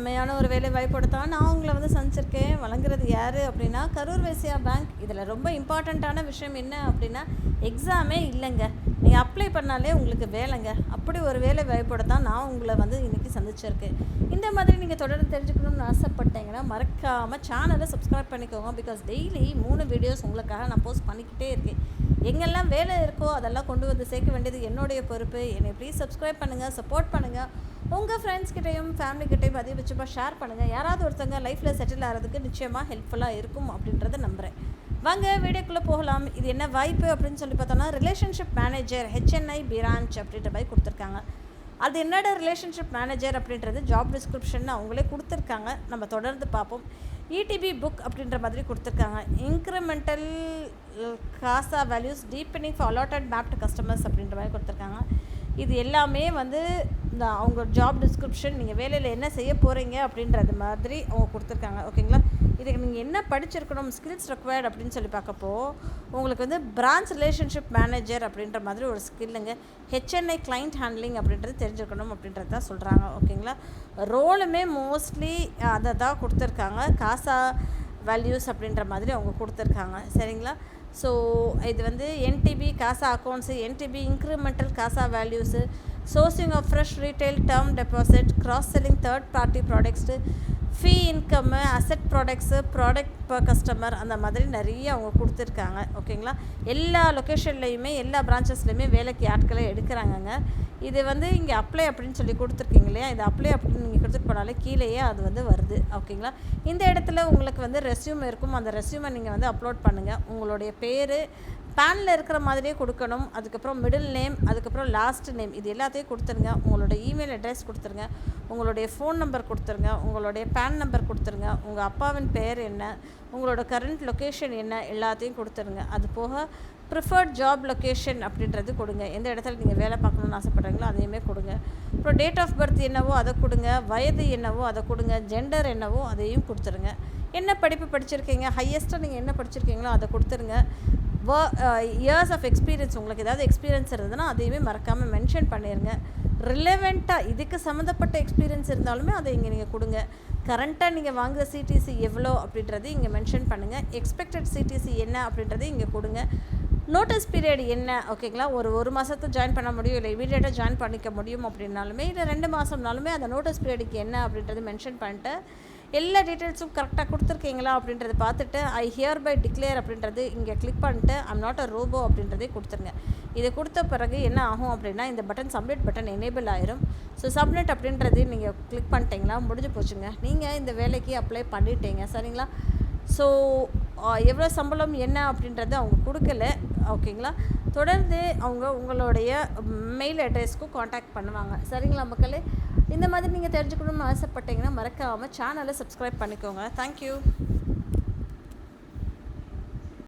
செம்மையான ஒரு வேலை வாய்ப்போட தான் நான் உங்களை வந்து சந்திச்சிருக்கேன். வழங்குறது யார் அப்படின்னா கரூர் வைஸ்யா பேங்க். இதில் ரொம்ப இம்பார்ட்டண்ட்டான விஷயம் என்ன அப்படின்னா எக்ஸாமே இல்லைங்க. நீங்கள் அப்ளை பண்ணாலே உங்களுக்கு வேலைங்க. அப்படி ஒரு வேலை வாய்ப்போட தான் நான் உங்களை வந்து இன்றைக்கி சந்திச்சிருக்கேன். இந்த மாதிரி நீங்கள் தொடர்ந்து தெரிஞ்சுக்கணும்னு ஆசைப்பட்டீங்கன்னா மறக்காமல் சேனலை சப்ஸ்கிரைப் பண்ணிக்கோங்க. பிகாஸ் டெய்லி 3 வீடியோஸ் உங்களுக்காக நான் போஸ்ட் பண்ணிக்கிட்டே இருக்கேன். எங்கெல்லாம் வேலை இருக்கோ அதெல்லாம் கொண்டு வந்து சேர்க்க வேண்டியது என்னுடைய பொறுப்பு. என்னை ப்ளீஸ் சப்ஸ்கிரைப் பண்ணுங்கள், சப்போர்ட் பண்ணுங்கள். உங்கள் ஃப்ரெண்ட்ஸ்கிட்டையும் ஃபேமிலிக்கிட்டையும் அதிகபட்சமாக ஷேர் பண்ணுங்கள். யாராவது ஒருத்தங்க லைஃப்பில் செட்டில் ஆகிறதுக்கு நிச்சயமாக ஹெல்ப்ஃபுல்லாக இருக்கும் அப்படின்றத நம்புகிறேன். வாங்க வீடியோக்குள்ளே போகலாம். இது என்ன வாய்ப்பு அப்படின்னு சொல்லி பார்த்தோன்னா ரிலேஷன்ஷிப் மேனேஜர் HNI பிரான்ச் அப்படின்ற மாதிரி கொடுத்துருக்காங்க. அது என்னோட ரிலேஷன்ஷிப் மேனேஜர் அப்படின்றது ஜாப் டிஸ்கிரிப்ஷன் அவங்களே கொடுத்துருக்காங்க. நம்ம தொடர்ந்து பார்ப்போம். ETB புக் அப்படின்ற மாதிரி கொடுத்துருக்காங்க. Incremental Gaza values deepening for allotted mapped customers அப்படின்ற மாதிரி கொடுத்துருக்காங்க. இது எல்லாமே வந்து இந்த அவங்க ஜாப் டிஸ்கிரிப்ஷன், நீங்கள் வேலையில் என்ன செய்ய போகிறீங்க அப்படின்றது மாதிரி அவங்க கொடுத்துருக்காங்க. ஓகேங்களா? இதுக்கு நீங்கள் என்ன படிச்சிருக்கணும், ஸ்கில்ஸ் ரெக்வயர்ட் அப்படின்னு சொல்லி பார்க்கப்போ உங்களுக்கு வந்து பிரான்ச் ரிலேஷன்ஷிப் மேனேஜர் அப்படின்ற மாதிரி ஒரு ஸ்கில்லுங்க. HNI கிளைண்ட் ஹேண்ட்லிங் அப்படின்றது தெரிஞ்சுக்கணும் அப்படின்றது தான் சொல்கிறாங்க. ஓகேங்களா? ரோலுமே மோஸ்ட்லி அதை தான் கொடுத்துருக்காங்க. காசா வேல்யூஸ் அப்படின்ற மாதிரி அவங்க கொடுத்துருக்காங்க. சரிங்களா? ஸோ இது வந்து NTB CASA accounts, NTB incremental CASA values, sourcing of fresh retail term deposit, cross selling third party products, fee income, asset products, product per customer, அந்த மாதிரி நிறைய அவங்க கொடுத்துருக்காங்க. ஓகேங்களா? எல்லா லொக்கேஷன்லேயுமே எல்லா பிரான்ச்சஸ்லேயுமே வேலைக்கு ஆட்களை எடுக்கிறாங்கங்க. இது வந்து இங்கே அப்ளை அப்படின்னு சொல்லி கொடுத்துருக்கீங்க இல்லையா, இது அப்ளை அப்படின்னு நீங்கள் கொடுத்துட்டு போனாலே கீழேயே அது வந்து வருது. ஓகேங்களா? இந்த இடத்துல உங்களுக்கு வந்து ரெஸ்யூம் இருக்கும். அந்த ரெஸ்யூமை நீங்கள் வந்து அப்லோட் பண்ணுங்கள். உங்களுடைய பேர் பேனில் இருக்கிற மாதிரியே கொடுக்கணும். அதுக்கப்புறம் மிடில் நேம், அதுக்கப்புறம் லாஸ்ட் நேம், இது எல்லாத்தையும் கொடுத்துருங்க. உங்களுடைய இமெயில் அட்ரஸ் கொடுத்துருங்க, உங்களுடைய ஃபோன் நம்பர் கொடுத்துருங்க, உங்களுடைய பேன் நம்பர் கொடுத்துருங்க, உங்கள் அப்பாவின் பெயர் என்ன, உங்களோட கரண்ட் லொக்கேஷன் என்ன, எல்லாத்தையும் கொடுத்துருங்க. அது போக ப்ரிஃபர்ட் ஜாப் லொக்கேஷன் அப்படின்றது கொடுங்க. எந்த இடத்துல நீங்கள் வேலை பார்க்கணுன்னு ஆசைப்பட்றீங்களோ அதையுமே கொடுங்க. அப்புறம் டேட் ஆஃப் பர்த் என்னவோ அதை கொடுங்க, வயது என்னவோ அதை கொடுங்க, ஜெண்டர் என்னவோ அதையும் கொடுத்துருங்க. என்ன படிப்பு படிச்சிருக்கீங்க, ஹையஸ்ட்டாக நீங்கள் என்ன படிச்சிருக்கீங்களோ அதை கொடுத்துருங்க. இயர்ஸ் ஆஃப் எக்ஸ்பீரியன்ஸ், உங்களுக்கு ஏதாவது எக்ஸ்பீரியன்ஸ் இருந்ததுன்னா அதையுமே மறக்காமல் மென்ஷன் பண்ணிடுங்க. ரிலவெண்ட்டாக இதுக்கு சம்மந்தப்பட்ட எக்ஸ்பீரியன்ஸ் இருந்தாலுமே அதை இங்கே நீங்கள் கொடுங்க. கரண்ட்டாக நீங்கள் வாங்குகிற CTC எவ்வளோ அப்படின்றது இங்கே மென்ஷன் பண்ணுங்கள். எக்ஸ்பெக்டட் CTC என்ன அப்படின்றது இங்கே கொடுங்க. நோட்டீஸ் பீரியட் என்ன, ஓகேங்களா? ஒரு மாதத்தை ஜாயின் பண்ண முடியும், இல்லை இமீடியட்டாக ஜாயின் பண்ணிக்க முடியும் அப்படின்னாலுமே, இல்லை 2 மாதம்னாலுமே அந்த நோட்டீஸ் பீரியடுக்கு என்ன அப்படின்றது மென்ஷன் பண்ணிட்டு எல்லா டீட்டெயில்ஸும் கரெக்டாக கொடுத்துருக்கீங்களா அப்படின்றத பார்த்துட்டு ஐ ஹியர் பை டிக்ளேர் அப்படின்றது இங்கே கிளிக் பண்ணிட்டு ஐம் நாட் அ ரோபோ அப்படின்றதே கொடுத்துருங்க. இதை கொடுத்த பிறகு என்ன ஆகும் அப்படின்னா இந்த பட்டன் சப்மிட் பட்டன் எனேபிள் ஆயிரும். ஸோ சப்மிட் அப்படின்றது நீங்கள் கிளிக் பண்ணிட்டீங்களா, முடிஞ்சு போச்சுங்க. நீங்கள் இந்த வேலைக்கு அப்ளை பண்ணிட்டீங்க. சரிங்களா? ஸோ எவ்வளோ சம்பளம் என்ன அப்படின்றது அவங்க கொடுக்கல. ஓகேங்களா? தொடர்ந்து அவங்க உங்களுடைய மெயில் அட்ரஸ்க்கும் காண்டாக்ட் பண்ணுவாங்க. சரிங்களா மக்களே? இந்த மாதிரி நீங்கள் தெரிஞ்சுக்கணும்னு ஆசைப்பட்டீங்கன்னா மறக்காமல் சேனலை சப்ஸ்கிரைப் பண்ணிக்கோங்க. தேங்க்யூ.